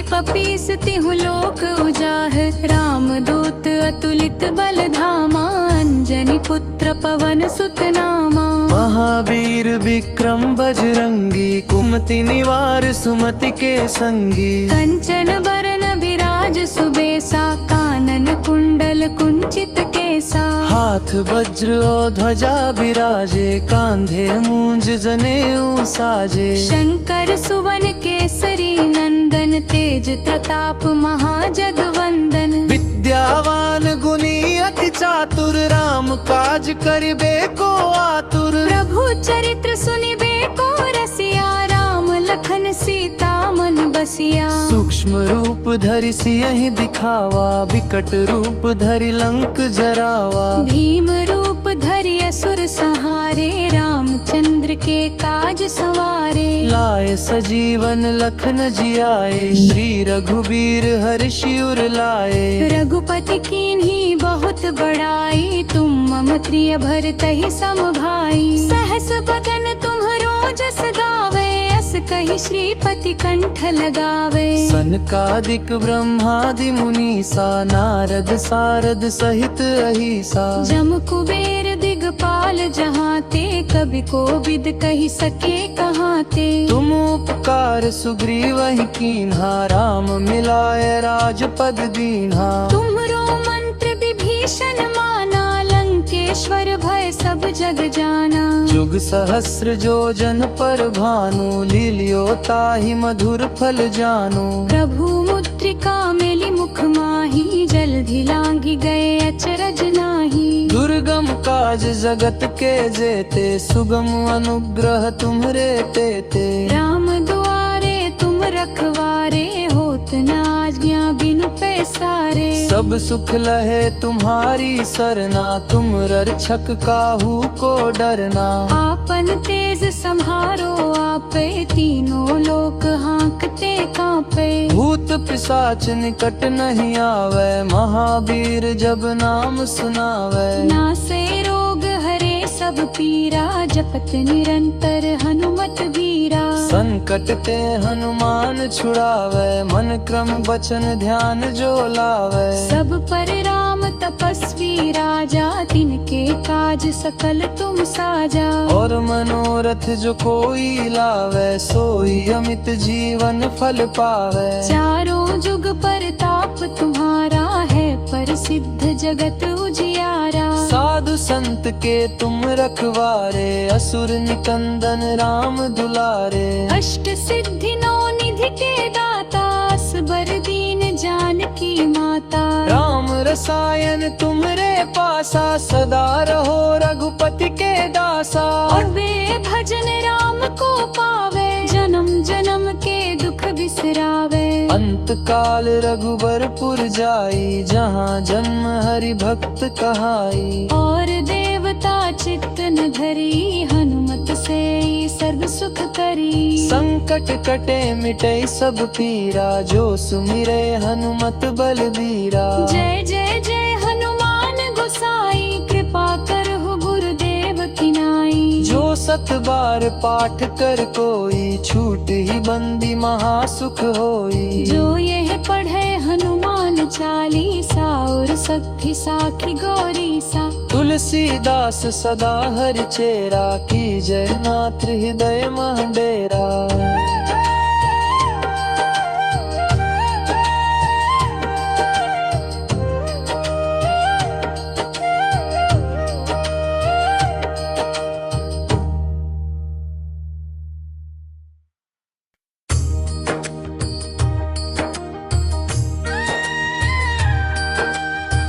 Puppies तिहु लोक उजाहर। राम दूत अतुलित बल धामा, अंजनी पुत्र पवन सुत नामा। महावीर विक्रम बजरंगी, कुमति निवार सुमति के संगी। कंचन बरन विराज सुबेसा, कानन कुंडल कुंचित केसा। हाथ वज्र और ध्वजा विराजे, कांधे मूंज जनेऊ साजे। शंकर सुवन केसरी नंदन, तेज प्रताप महाजगवंदन। विद्यावान गुणी अति चातुर, राम काज करिबे को आतुर। प्रभु चरित्र सुनिबे को रसिया, राम लखन सीता मन बसिया। सूक्ष्म रूप धरि सियहि दिखावा, विकट रूप धरि लंक जरावा। भीम रूप धरि असुर संहारे, रामचंद्र के काज सवारे। लाए सजीवन लखन जियाए, श्री रघुबीर हर्षि उर लाए। रघुपति कीन्ही बहुत बड़ाई, तुम मम प्रिय भरतहि सम भाई। सहस बदन तुम्हरो जस गावे, अस कहि श्रीपति कंठ लगावे। सनकादिक ब्रह्मादि मुनीसा, नारद सारद सहित अहिसा। जम कुबेर दिगपाल जहाते, कवि कोविद कहि सके कहाते। तुम उपकार सुग्रीवहि कीन्हा, राम मिलाय राजपद दीन्हा। तुम्हरो मंत्र विभीषण माना, लंकेश्वर भय सब जग जाना। जुग सहस्र जो जन पर भानु, लील्यो ताहि मधुर फल जानु। प्रभु मुद्रिका मेली मुख माही, जल्दी लांघि गए अचरज नाही। दुर्गम काज जगत के जेते, सुगम अनुग्रह तुम्हरे तेते। राम दुआरे तुम रखवारे, होत न आज्ञा बिनु पैसारे। सब सुख लहे तुम्हारी सरना, तुम रक्षक काहू को डरना। आपन तेज सम्हारो आपे, तीनों लोक हाँकते कांपे। भूत पिशाच निकट नहीं आवे, महावीर जब नाम सुनावे। नासे रोग हरे सब पीरा, जपत निरंतर हनुमत वीरा। संकट ते हनुमान छुड़ावे, मन क्रम वचन ध्यान जो लावे। सब पर राम तपस्वी राजा, तिनके काज सकल तुम साजा। और मनोरथ जो कोई लावे, सोई अमित जीवन फल पावे। चारों जुग परताप तुम्हारा है, प्रसिद्ध जगत उजियारा। साधु संत के तुम रखवारे, असुर निकंदन राम दुलारे। अष्ट सिद्धि नौ निधि के दाता, असबर दीन जानकी माता। राम रसायन तुमरे पासा, सदा रहो रघुपति के दासा। और वे भजन राम को पावे, जन्म जन्म के दुख बिसरावे। अंत काल रघुबरपुर जाई, जहाँ जन्म हरि भक्त कहाई। और देवता चित्त न धरी, हनुमत से सर्व सुख करी। संकट कटे मिटे सब पीरा, जो सुमिरे हनुमत बलबीरा। जय जय जय हनुमान गोसाई, कृपा करहु गुरुदेव की नाई। जो सत बार पाठ कर कोई, छूट ही बंदी महासुख होई। जो यह पढ़े हनुमान चालीसा, और सखी साखी गौरी सा। तुलसीदास सदा हरि चेरा, की जय नाथ हृदय मह डेरा।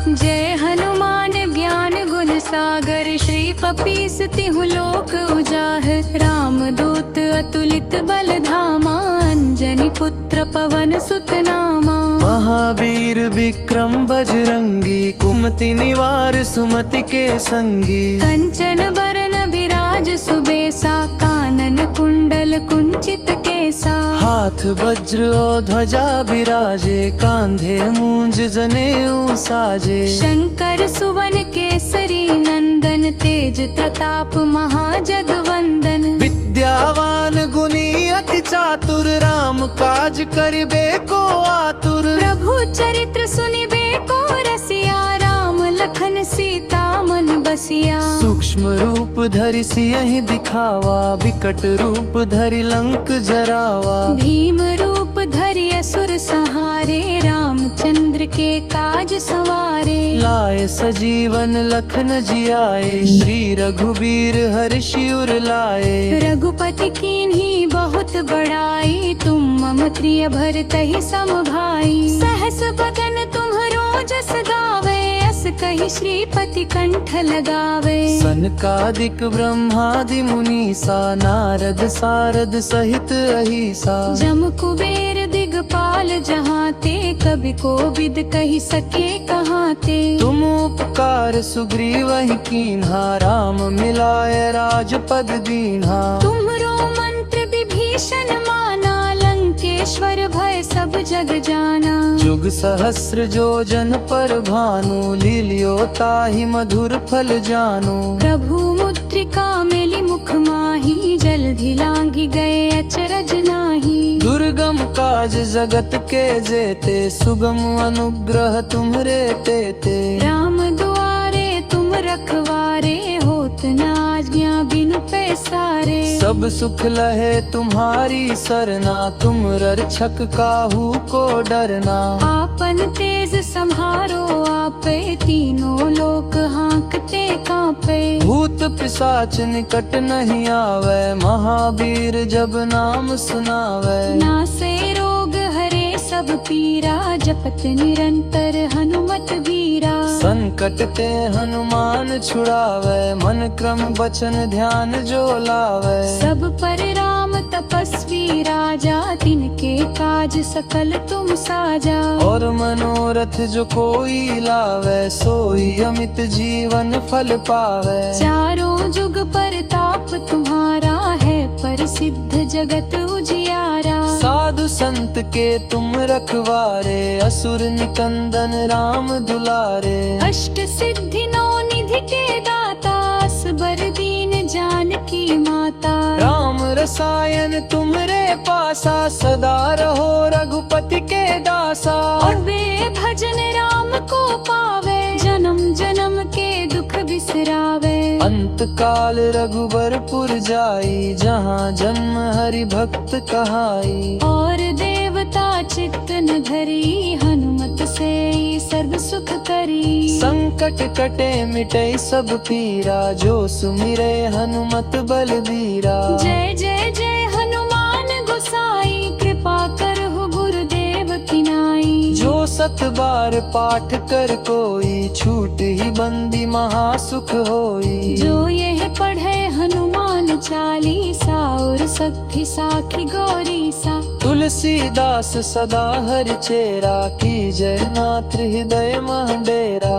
जय हनुमान ज्ञान गुण सागर, श्री पपीस तिहु लोक उजाहर। राम दूत अतुलित बल धामा, अंजनी पुत्र पवन सुत नामा। महावीर विक्रम बजरंगी, कुमति निवार सुमति के संगी। कंचन बरन विराज सुबेसा, कानन कुंडल कुंचित केसा। हाथ वज्र और ध्वजा विराजे, कांधे मूंज जनेऊ साजे। शंकर सुवन केसरी नंदन, तेज प्रताप महाजगवंदन। विद्यावान गुणी अति चातुर, राम राम काज करिबे को आतुर। प्रभु चरित्र सुनिबे को रसिया, राम लखन सीता मन बसिया। सूक्ष्म रूप धरि सियहि दिखावा, विकट रूप धरि लंक जरावा। भीम रूप धरि असुर संहारे, रामचंद्र के काज सवारे। लाए सजीवन लखन जियाए, श्री रघुबीर हर्षि उर लाए। रघुपति कीन्ही बहुत बड़ाई, तुम मम प्रिय भरतहि सम भाई। सहस बदन तुम्हरो जस गावे, अस कहि श्रीपति कंठ लगावे। सनकादिक ब्रह्मादि मुनीसा, नारद सारद सहित अहिसा। जम कुबेर दिगपाल जहाँ ते, कवि कोविद कहि सके कहाँ ते। तुम उपकार सुग्रीवहि कीन्हा, राम मिलाय राजपद दीन्हा। तुम्हरो मंत्र विभीषण माना, लंकेश्वर भय सब जग जाना। जुग सहस्र जो जन पर भानु, लील्यो ताहि मधुर फल जानु। प्रभु मुद्रिका मेली मुख माही, जल्दी लांघी गए अचरज नाही। दुर्गम काज जगत के जेते, सुगम अनुग्रह तुम्हरे तेते। राम दुआरे तुम रखवारे, होत न आज्ञा बिनु पैसारे। सब सुख लहे तुम्हारी सरना, तुम रक्षक काहू को डरना। आपन तेज संहारो आपे, तीनों लोक हाँकते कांपे। भूत पिशाच निकट नहीं आवे, महावीर जब नाम सुनावे। नासे रोग हरे सब पीरा, जपत निरंतर हनुमत वीरा। संकट ते हनुमान छुड़ावे, मन क्रम बचन ध्यान जो लावे। सब पर राम तपस्वी राजा, तिनके काज सकल तुम साजा। और मनोरथ जो कोई लावे, सोई अमित जीवन फल पावे। चारों जुग परताप तुम्हारा है, प्रसिद्ध जगत उजियारा। साधु संत के तुम रखवारे, असुर निकंदन राम दुलारे। अष्ट सिद्धि नौ निधि के दाता, असबर दीन जानकी माता। राम रसायन तुमरे पासा, सदा रहो रघुपति के दासा। और वे भजन राम को पावे, जन्म जन्म के दुख बिसरावे। अंत काल रघुबरपुर जाई, जहाँ जन्म हरि भक्त कहाई। और देवता चित्त न धरी, हनुमत से सर्व सुख करी। संकट कटे मिटे सब पीरा, जो सुमिरे हनुमत बलबीरा। जय जय जय हनुमान गोसाई, कृपा करहु गुरुदेव की नाई। जो सत बार पाठ कर कोई, छूट ही बंदी महासुख होई। जो यह पढ़े हनुमान चालीसा, और सखी साखी गौरी सा। तुलसीदास सदा हरि चेरा, की जय नाथ हृदय मह डेरा।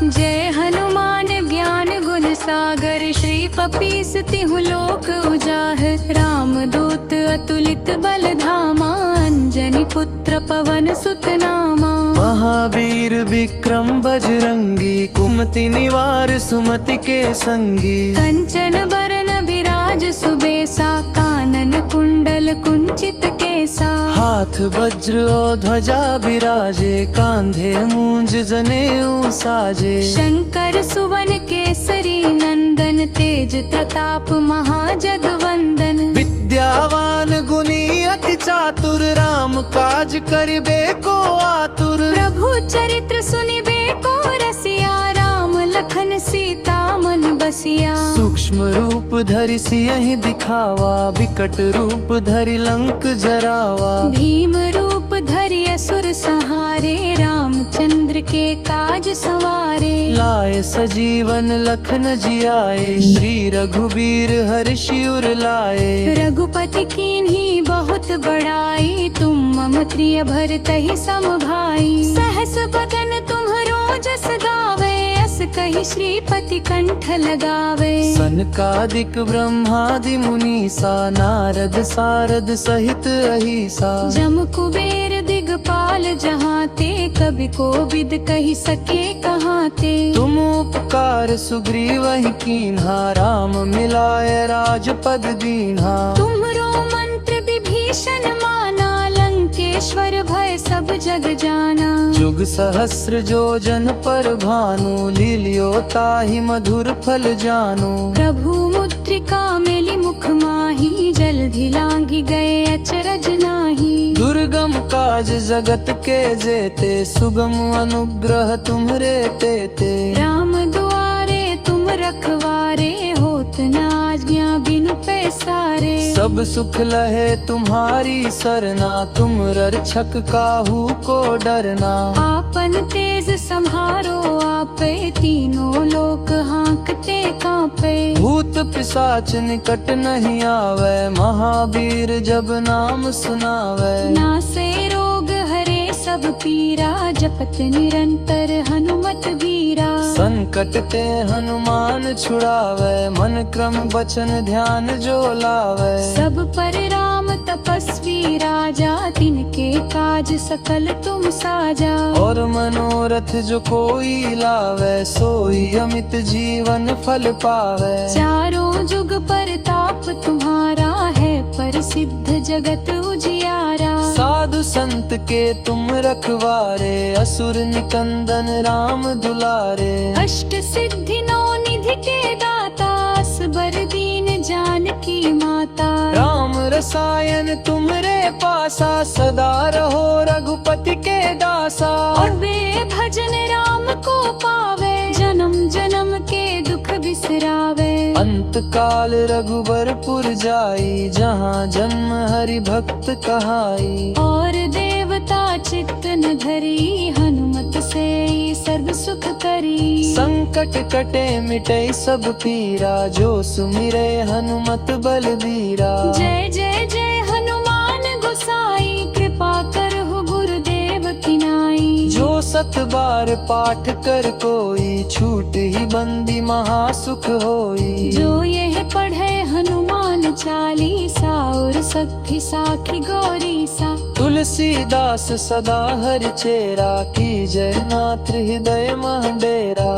जय हनुमान ज्ञान गुण सागर, श्री कपीस तिहु लोक उजागर। राम दूत अतुलित बल धामा, अंजनी पुत्र पवन सुत नामा। महावीर विक्रम बजरंगी, कुमति निवार सुमति के संगी। कंचन बरन विराज सुबेसा, कानन कुंडल कुंचित केसा। हाथ वज्र और ध्वजा विराजे, कांधे मूंज जनेऊ साजे। शंकर सुवन केसरी नंदन, तेज प्रताप महाजगवंदन। विद्यावान गुणी अति चातुर, राम काज करिबे को आतुर। प्रभु चरित्र सुनिबे को रसिया, राम लखन सीता मन बसिया। सूक्ष्म रूप धरि सियहि दिखावा, विकट रूप धरि लंक जरावा। भीम रूप धरि असुर संहारे, रामचंद्र के काज सवारे। लाए सजीवन लखन जियाए, श्री रघुबीर हर्षि उर लाए। रघुपति कीन्ही बहुत बड़ाई, तुम मम प्रिय भरतहि सम भाई। सहस बदन तुम्हरो जस गावे, अस कही श्रीपति कंठ लगावे। सनकादिक ब्रह्मादि मुनीसा नारद सारद सहित अहिसा। जम कुबेर दिगपाल जहाँ ते कभी कोविद कही सके कहाँ ते। तुम उपकार सुग्रीव ही कीन्हा राम मिलाय राजपद दीन्हा। तुमरो मंत्र विभीषण माना लंकेश्वर भय सब जग जाना। जुग सहस्र जो जन पर भानु लील्यो ताहि मधुर फल जानु। प्रभु मुद्रिका मेली मुख माही जल्दी लांघी गए अचरज नाही। दुर्गम काज जगत के जेते सुगम अनुग्रह तुम्हरे तेते। राम दुआरे तुम रखवारे होत न आज्ञा बिनु पैसारे। सब सुख लहे तुम्हारी सरना तुम रक्षक काहू को डरना। आपन तेज संहारो आपे तीनों लोक हाँकते कांपे। भूत पिशाच निकट नहीं आवे महावीर जब नाम सुनावे। नासे रोग हरे सब पीरा जपत निरंतर हनुमत वीरा। संकट ते हनुमान छुड़ावे मन क्रम वचन ध्यान जो लावे। सब पर राम तपस्वी राजा तिनके काज सकल तुम साजा। और मनोरथ जो कोई लावे सोई अमित जीवन फल पावे। चारों जुग परताप तुम्हारा है प्रसिद्ध जगत उजियारा। साधु संत के तुम रखवारे असुर निकंदन राम दुलारे। अष्ट सिद्धि नौ निधि के दाता असबर दीन जानकी माता। राम रसायन तुमरे पासा सदा रहो रघुपति के दासा। और वे भजन राम को पावे जन्म जन्म के दुख बिसरावे। अंत काल रघुबरपुर जाई जहाँ जन्म हरि भक्त कहाई। और देवता चित्त न धरी हनुमत से सर्व सुख करी। संकट कटे मिटे सब पीरा जो सुमिरे हनुमत बलबीरा। जय जय जय हनुमान गोसाई कृपा करहु गुरुदेव की नाई। जो सत बार पाठ कर कोई छूट ही बंदी महासुख होई। जो यह पढ़े हनुमान चालीसा और सखी साखी गौरीसा। तुलसीदास सदा हरि चेरा की जय नाथ हृदय महडेरा।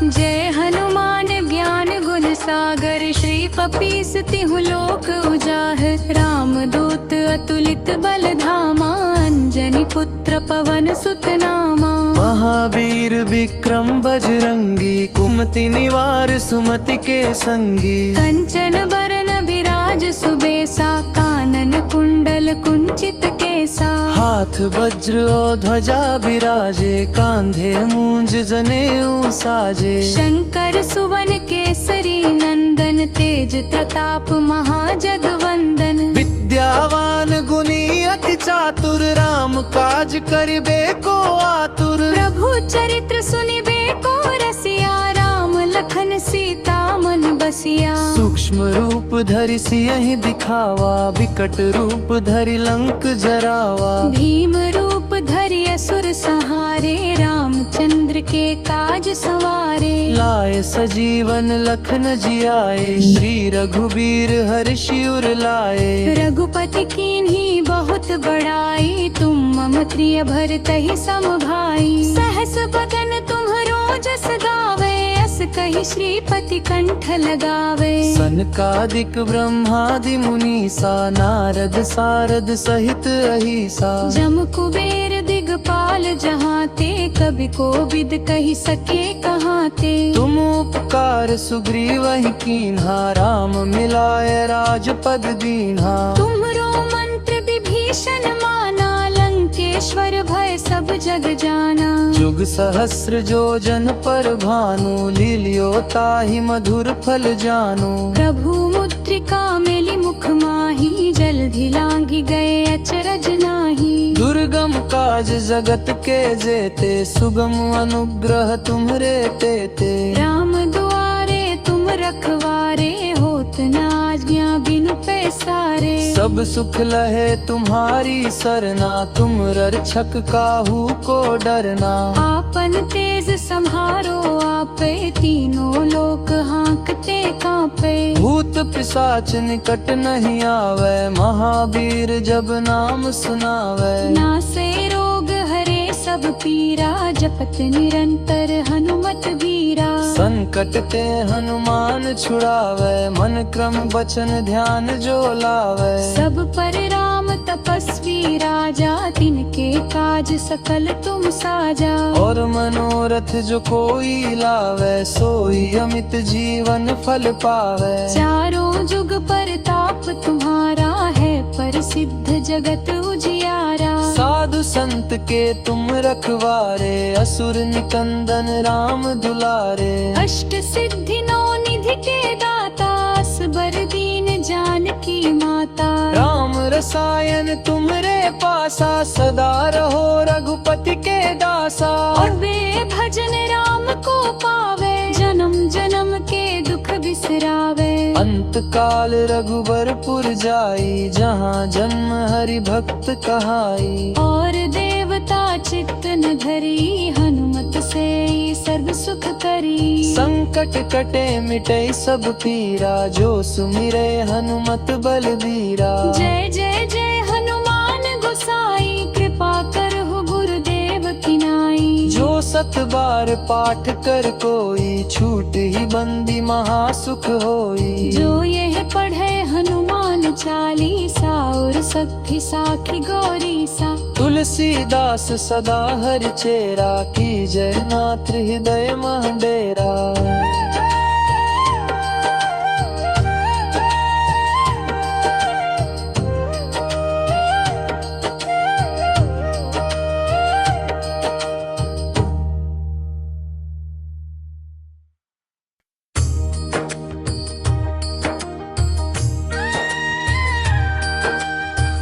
जय हनुमान ज्ञान गुण सागर श्री कपीस तिहु लोक उजागर। राम दूत अतुलित बल धामा अंजनी पुत्र पवन सुत नामा। महावीर विक्रम बजरंगी कुमति निवार सुमति के संगी। कंचन बरन विराज सुबेसा कानन कुंडल कुंचित केसा। हाथ वज्र और ध्वजा विराजे कांधे मूंज जनेऊ साजे। शंकर सुवन केसरी नंदन तेज प्रताप महाजगवंदन। विद्यावान गुणी अति चातुर राम काज करिबे को आतुर। प्रभु चरित्र सुनिबे को रसिया राम लखन सीता मन बसिया। सूक्ष्म रूप धरि सियहि दिखावा विकट रूप धरि लंक जरावा। भीम रूप धरि असुर संहारे रामचंद्र के काज सवारे। लाए सजीवन लखन जियाए श्री रघुबीर हर्षि उर लाए। रघुपति कीन्ही बहुत बड़ाई तुम मम प्रिय भरतहि सम भाई। सहस बदन तुम्हरो जस गावे अस कहि श्रीपति कंठ लगावे। सनकादिक ब्रह्मादि मुनीसा नारद सारद सहित अहिसा। जम कुबेर दिगपाल जहाँ ते कभी कोविद कही सके कहाँ ते। तुम उपकार सुग्रीव ही कीन्हा राम मिलाय राजपद दीन्हा। तुमरो मंत्र विभीषण माना लंकेश्वर लंकेश्वर भय सब जग जाना। जुग सहस्र जो जन पर भानु, लीलियो ताहि मधुर फल जानु। प्रभु मुद्रिका मेली मुख माही, जल्दी लांघी गए अचरज नाही। दुर्गम काज जगत के जेते, सुगम अनुग्रह तुम्हरे तेते। राम दुआरे तुम रखवारे, होत न आज्ञा बिनु पैसारे। सब सुख लहे तुम्हारी सरना, तुम रक्षक काहू को डरना। आपन तेज संहारो आपे, तीनों लोक हाँकते कांपे। भूत पिशाच निकट नहीं आवे, महावीर जब नाम सुनावे। नासे रोग हरे सब पीरा, जपत निरंतर हनुमत वीरा। संकट ते हनुमान छुड़ावे, मन क्रम वचन ध्यान जो लावे। सब पर राम तपस्वी राजा, तिनके काज सकल तुम साजा। और मनोरथ जो कोई लावे, सोई अमित जीवन फल पावे। चारों जुग परताप तुम्हारा है, प्रसिद्ध जगत उजियारा। साधु संत के तुम रखवारे, असुर निकंदन राम दुलारे। अष्ट सिद्धि नौ निधि के दाता, असबर दीन जानकी माता। राम रसायन तुमरे पासा, सदा रहो रघुपति के दासा। और वे भजन राम को पावे, जन्म जन्म के दुख बिसरावे। अंत काल रघुबरपुर जाई, जहाँ जन्म हरि भक्त कहाई। और देवता चित्त न धरी, हनुमत से सर्व सुख करी। संकट कटे मिटे सब पीरा, जो सुमिरे हनुमत बलबीरा। जय जय जय हनुमान गोसाई, कृपा करहु गुरुदेव की नाई। जो सत बार पाठ कर कोई, छूट ही बंदी महासुख होई। जो यह पढ़े हनुमान चालीसा, और सखी साखी गौरी सा। तुलसीदास सदा हरि चेरा, की जय नाथ हृदय मह डेरा।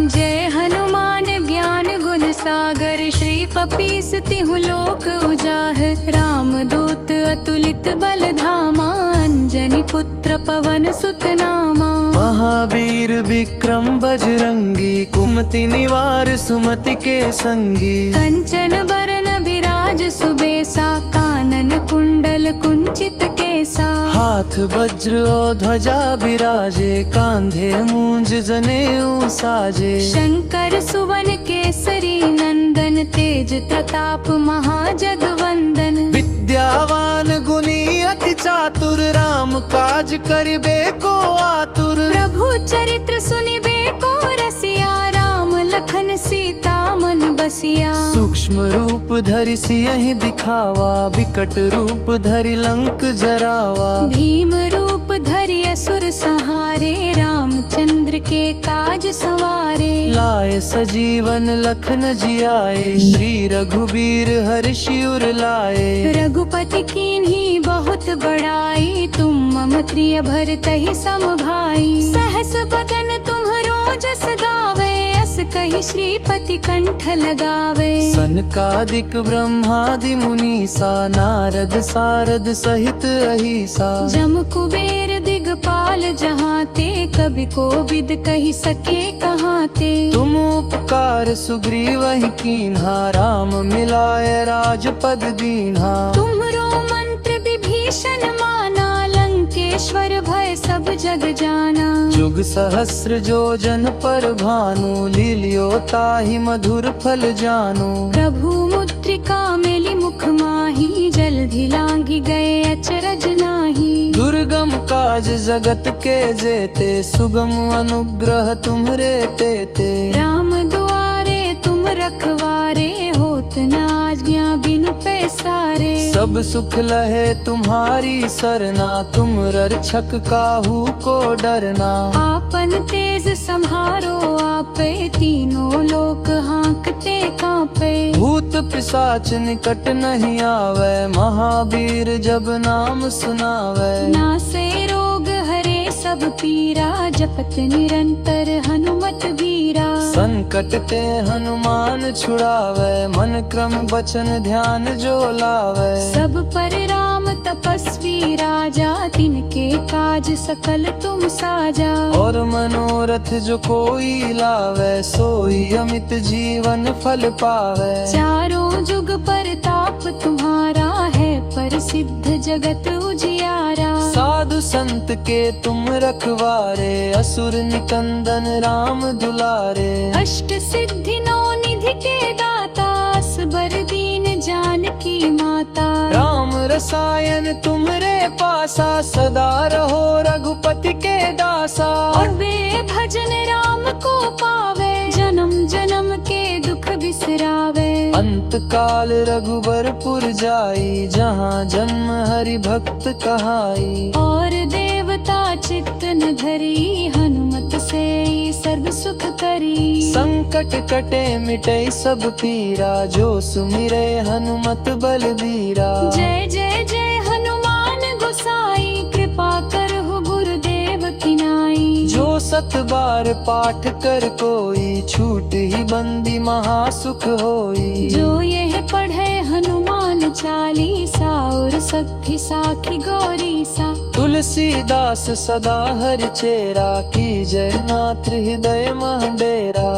जय हनुमान ज्ञान गुण सागर, श्री कपीस तिहु लोक उजागर। राम दूत अतुलित बल धामा, अंजनी पुत्र पवन सुत नामा। महावीर विक्रम बजरंगी, कुमति निवार सुमति के संगी। कंचन बरन विराज सुबेसा, कानन कुंडल कुंचित केसा। हाथ वज्र और ध्वजा विराजे, कांधे मूंज जनेऊ साजे। शंकर सुवन केसरी नंदन, तेज प्रताप महाजगवंदन। विद्यावान गुणी अति चातुर, राम काज करिबे को आतुर। प्रभु चरित्र सुनिबे को रसिया, राम लखन सीता मन बसिया। सूक्ष्म रूप धरि सियहि दिखावा, विकट रूप धरि लंक जरावा। भीम रूप धरि असुर संहारे, रामचंद्र के काज सवारे। लाए सजीवन लखन जियाए, श्री रघुबीर हर्षि उर लाए। रघुपति कीन्ही बहुत बड़ाई, तुम मम प्रिय भरतहि सम भाई। सहस बदन तुम्हरो जस गावे, अस कहि श्रीपति कंठ लगावे। सनकादिक ब्रह्मादि मुनीसा, नारद सारद सहित अहिसा। जम कुबेर दिगपाल जहाँ ते, कवि कोविद कहि सके कहाँ ते। तुम उपकार सुग्रीवहि कीन्हा, राम मिलाय राजपद दीन्हा। तुम्हरो मंत्र विभीषण माना, लंकेश्वर भय सब जग जाना। जुग सहस्र जो जन पर भानु, लीलियो ताहि मधुर फल जानु। प्रभु मुद्रिका मेली मुख माही, जल्दी लांघी गए अचरज नाही। दुर्गम काज जगत के जेते, सुगम अनुग्रह तुम्हरे तेते। राम दुआरे तुम रखवारे, होत न आज्ञा बिनु पैसारे। विसारे। सब सुख लहे तुम्हारी सरना, तुम रक्षक काहू को डरना। आपन तेज संहारो आपे, तीनों लोक हाँकते कांपे। भूत पिशाच निकट नहीं आवे, महावीर जब नाम सुनावे। नासे रोग हरे सब पीरा, जपत निरंतर हनुमत वीरा। संकट ते हनुमान छुड़ावे, मन क्रम वचन ध्यान जो लावे। सब पर राम तपस्वी राजा, तिनके काज सकल तुम साजा। और मनोरथ जो कोई लावे, सोई अमित जीवन फल पावे। चारों जुग परताप तुम्हारा है, प्रसिद्ध जगत उजियारा। साधु संत के तुम रखवारे, असुर निकंदन राम दुलारे। अष्ट सिद्धि नौ निधि के दाता, असबर दीन जानकी माता। राम रसायन तुमरे पासा, सदा रहो रघुपति के दासा। और वे भजन राम को पावे, जन्म जन्म के दुख बिसरावे। अंत काल रघुबरपुर जाई, जहाँ जन्म हरि भक्त कहाई। और देवता चित्त न धरी, हनुमत से सर्व सुख करी। संकट कटे मिटे सब पीरा, जो सुमिरे हनुमत बलबीरा। जय जय जय हनुमान गोसाई, कृपा करहु गुरुदेव की नाई। जो सत बार पाठ कर कोई, छूट ही बंदी महासुख होई। जो यह पढ़े हनुमान चालीसा, और सखी साखी गौरी सा। तुलसीदास सदा हरि चेरा, की जय नाथ हृदय मह डेरा।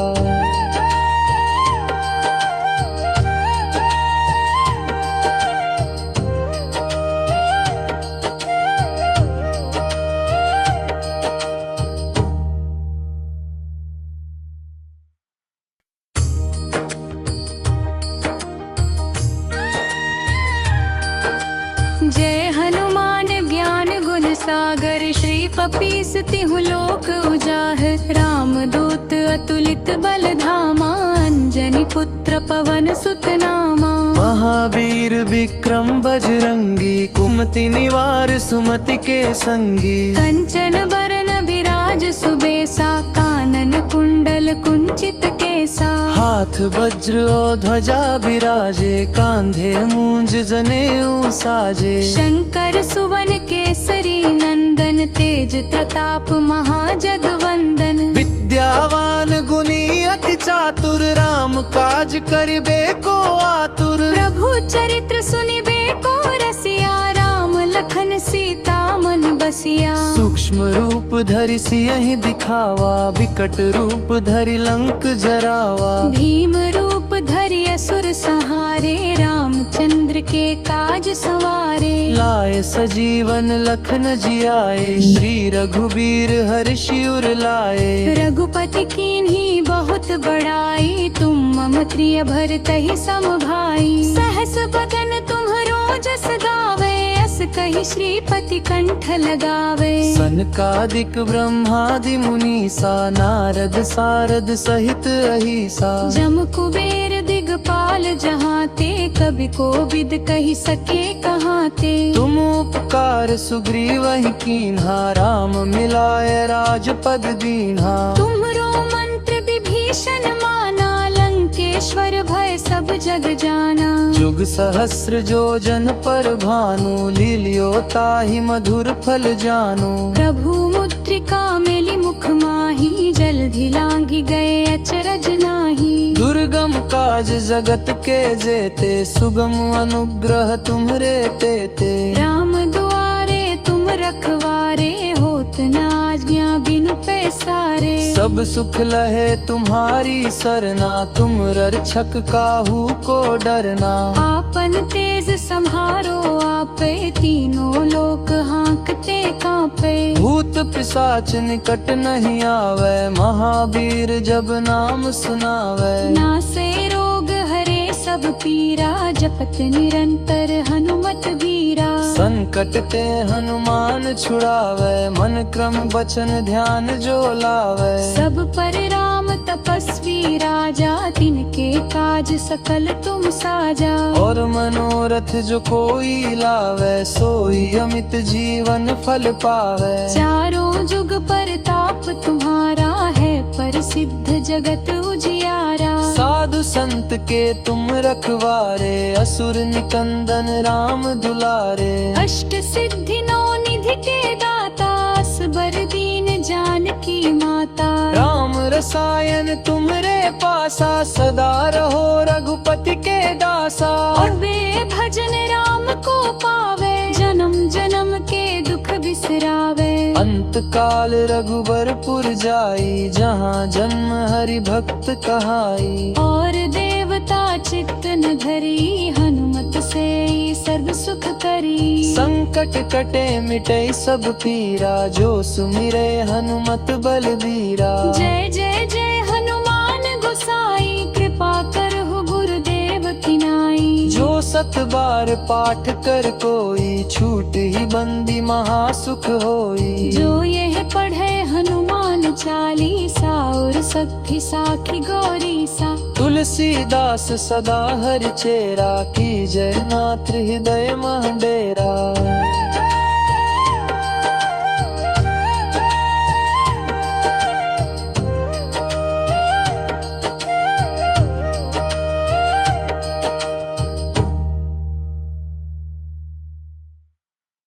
जय हनुमान ज्ञान गुण सागर, श्री कपीस तिहु लोक उजागर। राम दूत अतुलित बल धामा, अंजनी पुत्र पवन सुत नामा। महावीर विक्रम बजरंगी, कुमति निवार सुमति के संगी। कंचन बरन विराज सुबेसा, कानन कुंडल कुंचित केसा। हाथ वज्र और ध्वजा विराजे, कांधे मूंज जनेऊ साजे। शंकर सुवन केसरी नंदन, तेज प्रताप महाजगवंदन। विद्यावान गुणी अति चातुर, राम काज करिबे को आतुर। प्रभु चरित्र सुनिबे को रसिया, राम लखन सीता मन बसिया। सूक्ष्म रूप धरि सियहि दिखावा, विकट रूप धरि लंक जरावा। भीम रूप धरि असुर संहारे, रामचंद्र के काज सवारे। लाए सजीवन लखन जियाए, श्री रघुबीर हर्षि उर लाए। रघुपति कीन्ही बहुत बड़ाई, तुम मम प्रिय भरतहि सम भाई। सहस बदन तुम्हरो जस गावे, अस कहि श्रीपति कंठ लगावे। सनकादिक ब्रह्मादि मुनीसा, नारद सारद सहित अहिसा। जम कुबेर दिगपाल जहाते, कवि कोविद कहि सके कहाते। तुम उपकार सुग्रीवहि कीन्हा, राम मिलाए राजपद दीन्हा। तुम्हरो मंत्र विभीषण माना, लंकेश्वर भय सब जग जाना। जुग सहस्र जो जन पर भानु, लील्यो ताहि मधुर फल जानु। प्रभु मुद्रिका मेली मुख माही, जल्दी लांघी गए अचरज नाही। दुर्गम काज जगत के जेते, सुगम अनुग्रह तुम्हरे तेते। राम दुआरे तुम रखवारे, होत न आज्ञा बिनु पैसारे। सब सुख लहे तुम्हारी सरना, तुम रक्षक काहू को डरना। आपन तेज संहारो आपे, तीनों लोक हाँकते कांपे। भूत पिशाच निकट नहीं आवे, महावीर जब नाम सुनावे। नासे रोग हरे सब पीरा, जपत निरंतर हनुमत वीरा। संकट ते हनुमान छुड़ावे, मन क्रम बचन ध्यान जो लावे। सब पर राम तपस्वी राजा, तिनके काज सकल तुम साजा। और मनोरथ जो कोई लावे, सोई अमित जीवन फल पावे। चारों जुग परताप तुम्हारा है, प्रसिद्ध जगत उजियारा। साधु संत के तुम रखवारे, असुर निकंदन राम दुलारे। अष्ट सिद्धि नौ निधि के दाता, असबर दीन जानकी माता। राम रसायन तुमरे पासा, सदा रहो रघुपति के दासा। और वे भजन राम को पावे, जन्म जन्म के दुख बिसरावे। अंत काल रघुबरपुर जाई, जहाँ जन्म हरि भक्त कहाई। और देवता चित्त न धरी, हनुमत से सर्व सुख करी। संकट कटे मिटे सब पीरा, जो सुमिरे हनुमत बलबीरा। जय जय जय हनुमान गोसाई, कृपा करहु गुरुदेव की नाई। जो सत बार पाठ कर कोई, छूट ही बंदी महासुख होई। जो यह पढ़े हनुमान चालीसा, और सखी साखी गौरी सा। तुलसीदास सदा हरि चेरा, की जय नाथ हृदय महडेरा।